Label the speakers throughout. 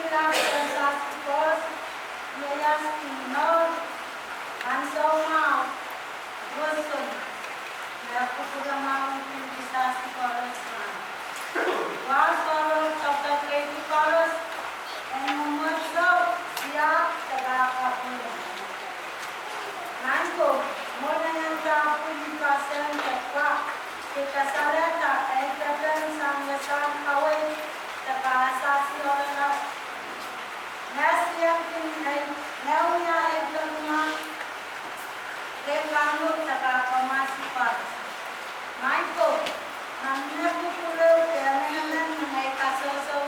Speaker 1: Pilar Franciscos, Yayas Pinod, Ansoma, Wilson, Napupulamang Pintisas Coruscant. Was followed chapter 80 chorus and Mumusho, Siak, Tagakapula. Nanko, Monananda Pulikasan Takwa, Kikasarata, Ekatan Sangasan Kawai, Takasasi Oras, Nasian Pinay, Nauya Ektanuma, Tekanu Takakamasi Pas. Nanko, Nanapupulu, Kananan, Nakasosa,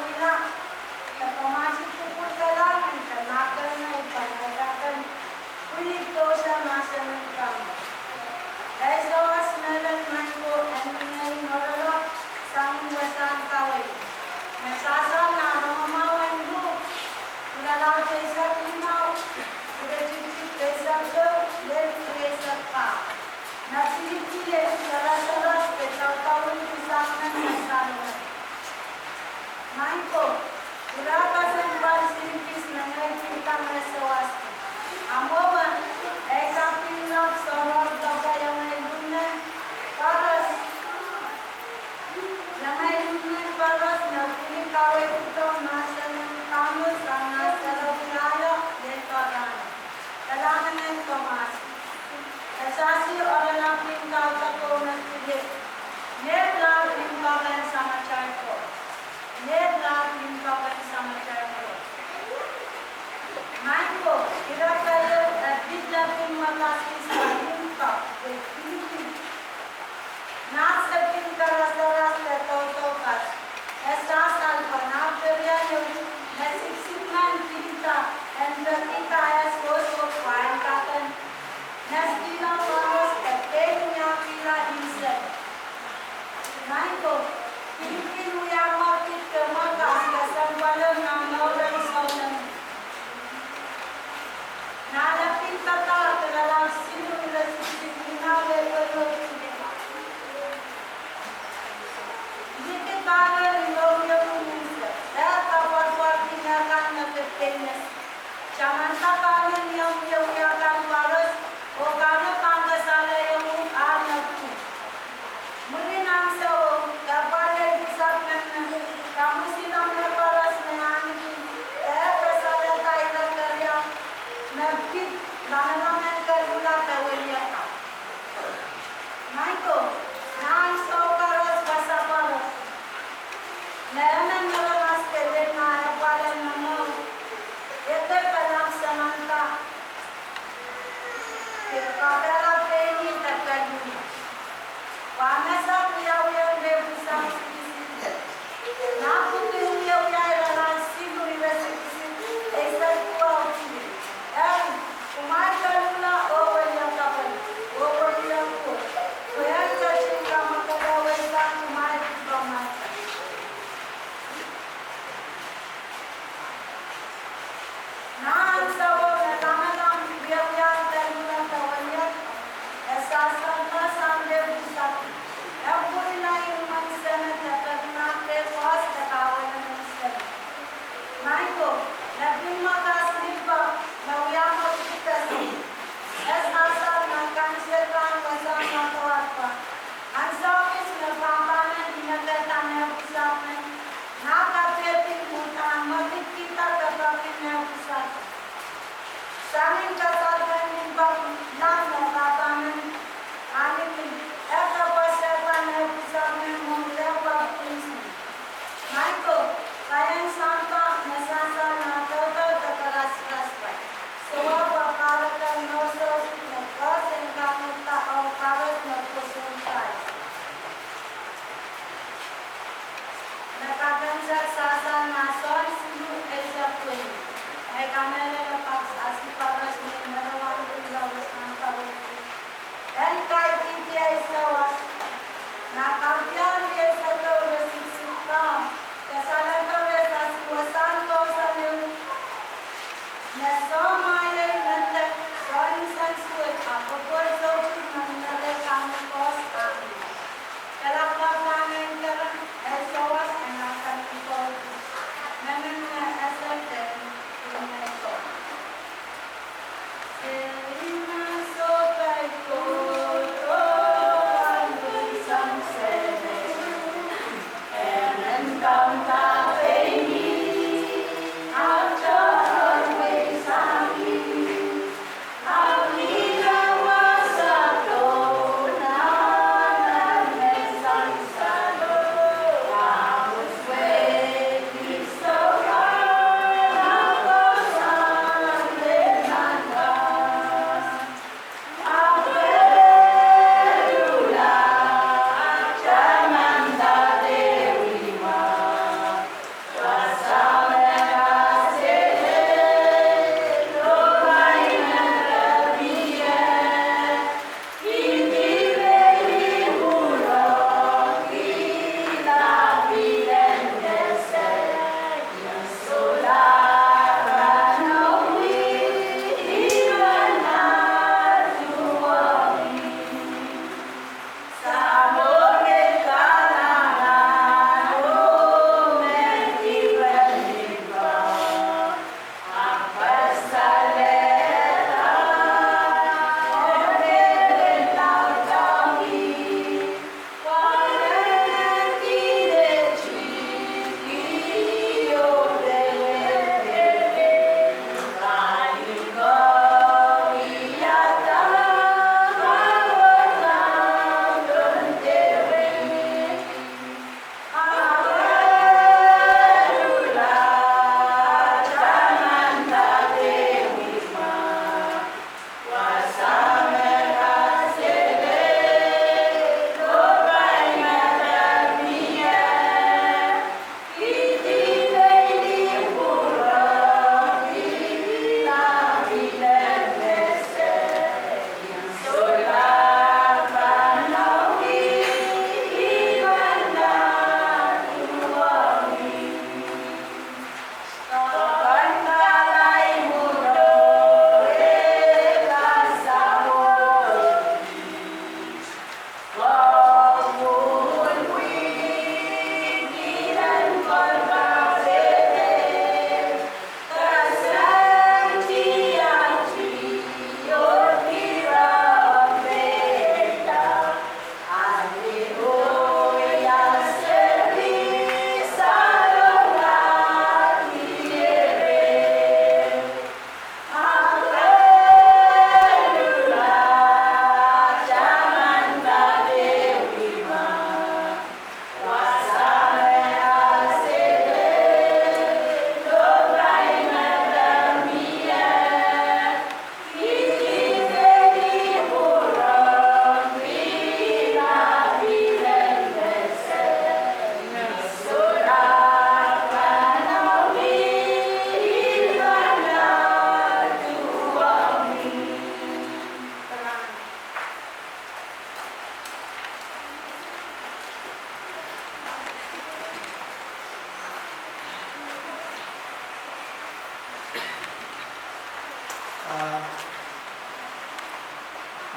Speaker 1: Takamasi Puputalan, Tanakan, Panagakan, Pulitosa Masanukam. Esoas Nalan Mango, and Pinay Moralo, Sangasan Kawai. Nasasa na Ramawan Lu, Nala Tesa Pinau, Udajit Tesa Do, Lel Tesa Pa. Nasiti Salas, Petau Pisakan Nasalan. Mango, Urakasan Basilitis Nanay Pintang Nasawas. Amoban, Eka Pinok, Soror Dagayang Dunan, Paras. Namay Dunan Paras, Napili Kawai Utong, Masalan Kamus, Anasalo Pilaya, Detoran. Talangan ng Tomas. Kasasi Orala Pintaw Tako Nagpili. Nebla Pintawan sa Macharko. Nebla Pintawan sa Macharko. Mango,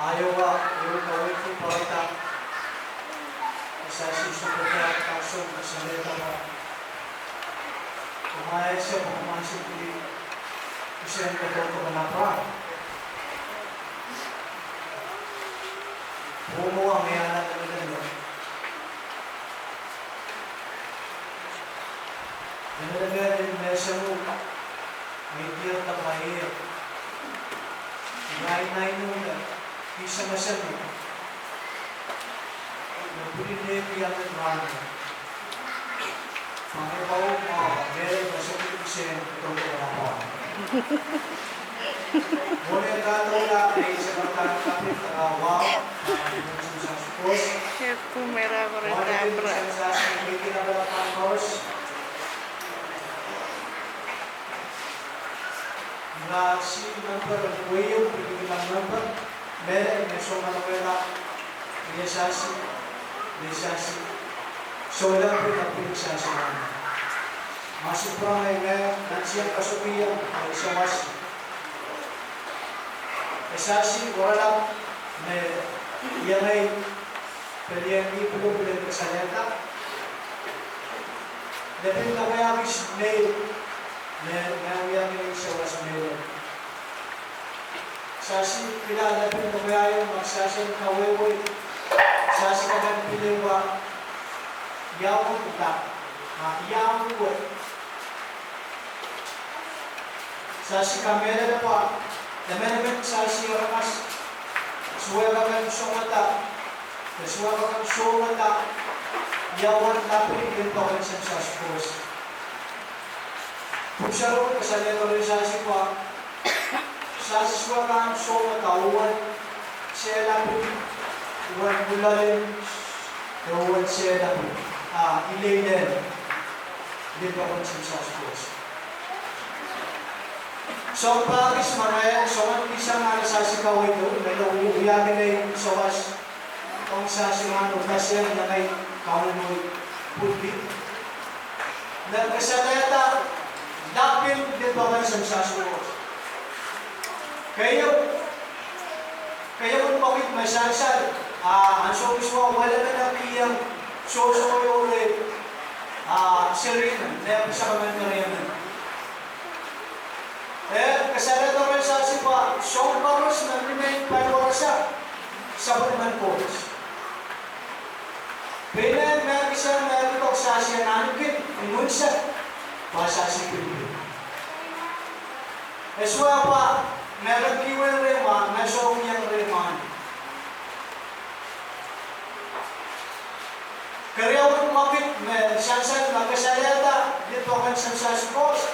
Speaker 2: ayaw ka, yung kawin ko parita. Isa susunod ka, takson, kasalita ka. Kumaya siya, pumasok ulit. Kasi ang katoto ka na pa. Bumuha, may anak ka na doon. Nalagay din na siya mo. May tiyat na mahir. Inain-nain mo na. Isa na siya mo. Napulinepi ang rana. Mga bawo mo, meron na sa pinusin, itong ako. Muna yung gano'n na ay sa mga kapit na wow, sa suppose.
Speaker 3: Chef, kumera ko rin
Speaker 2: Muna yung
Speaker 3: tabra.
Speaker 2: sa may kinabalapan course. Na si number, way yung pinigilang number, meron yung so manawela, Nesasi. So lang po na pinagsasi namin. Masupra ngay ngayon, nansiyang kasubiyan, ay isawasi. Nesasi, wala lang, may iyan ay pwedeng ipulong kasaleta. Depende na kaya kis may nangyayang yung isawas meron. Sasi, pinalapin na kaya yung magsasang kawewoy. Sasi ka ng piliwa, yawon kita, yawon ko. Sasi ka meron na pa, na meron sasi ramas, suwega ka yung sumata, suwega ka yung sumata, yawon lapin yung tawag sa saspos. Kung siya rin, kasalito rin sasi pa, sasi suwega ka yung sumata, uwan, siya lapin, uwan bulalin, uwan siya lapin, ilayin, hindi pa kung sa saspos. So, ang pagkis maraya, so ang isang sasikaw ito, may nauuyagin na yung sawas, kung sasimahan o kasya na may kaunan mo pulpit. Nagkasaleta, dapil din ba kayo sa saswas? Kayo kung bakit may sasal, ang sobis mo, wala na napiyang soso ulit, sirinan, na sa kamang kasalanan rin sa sipa, siyong baros na remain palora siya sa Batman Codes. Pinay meron siya meron ito sa siya nanukit, inun siya, basa si Pilipin. Eswa pa, meron kiwel reman, mesong niyang reman. Karyawan mapit, may sansan na kasalata, dito kan sansan si Codes.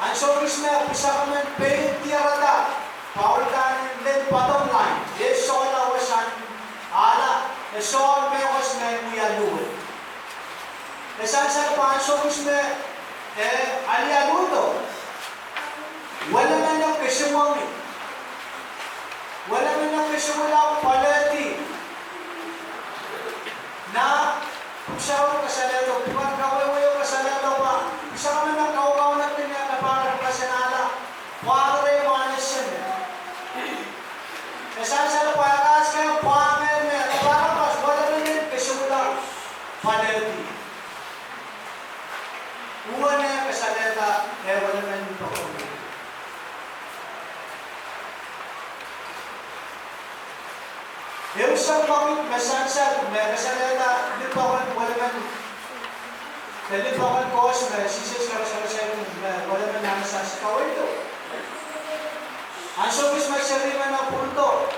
Speaker 2: Ang sobis na pisa kami pay tiarada pautan len bottom line yes so la wasan ala so me was na muyalu esan pa sobis na alialudo wala na ng kesimami wala na ng kesimula paleti na pusaw kasalato pagkawayo kasalato pa isa kami ng kaukaw natin na kaparang kasanala wala rin manisyan esan pa akas kayo pamer na kaparang pas wala rin kesimula paleti uwan na kasalata wala na yung pakulo yung isang pangit masansal may kasalata di pa wala man dahil pa ang cause na sisis karasarasay wala man naman sa sikaw ito. Ang sobis may sarima na punto.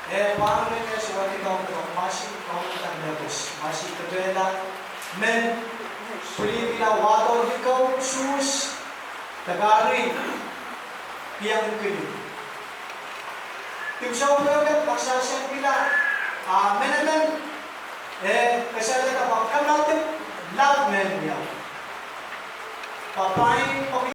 Speaker 2: Paano rin niya sa wati kaong ito? Masih kaunitang labos. Masih kabela. Men, Pilipina, wado ikaw, sus, tagarin, piyang kayo. Timsaw mo lang, pagsasang pila. Menaman, kasalan na pagkamatin, love men niya. Papain